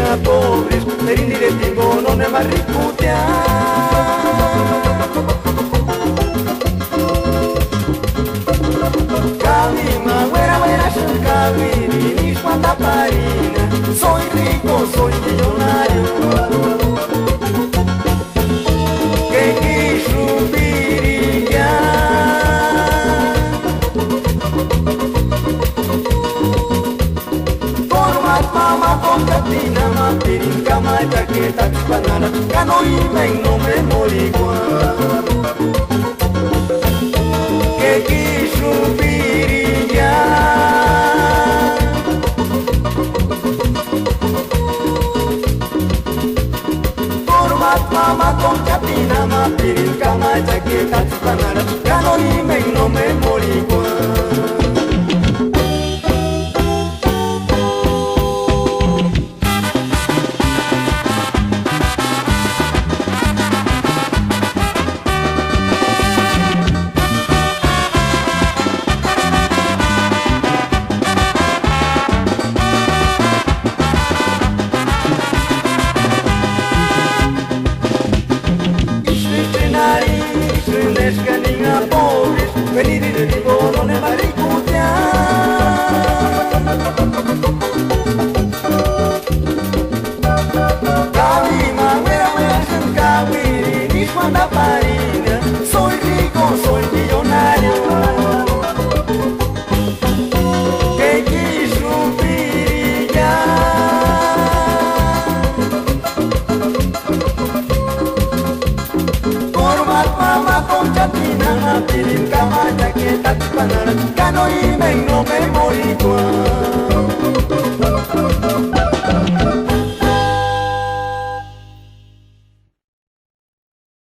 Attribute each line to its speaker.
Speaker 1: a pobres, per il direttivo non è mai Calima, güera, güera, Calvini, ni cuanta parina, soy rico, soy millonario. Que quiso brillar, format mama con catina, mapirin, cama, jaqueta, banana, cano y men, no me morigua. Que quiso brillar, format mama con catina, mapirin, cama, jaqueta, banana, cano y men, no me morigua. Scaninga pobres, venire di vivo non è mai Calima, güera, güera, Calvini, ni cuanta parina, soy rico, soy millonario. Que quiso brillar, format mama con chatina, mapirin, cama, jaqueta, banana, cano y men, no me morigua.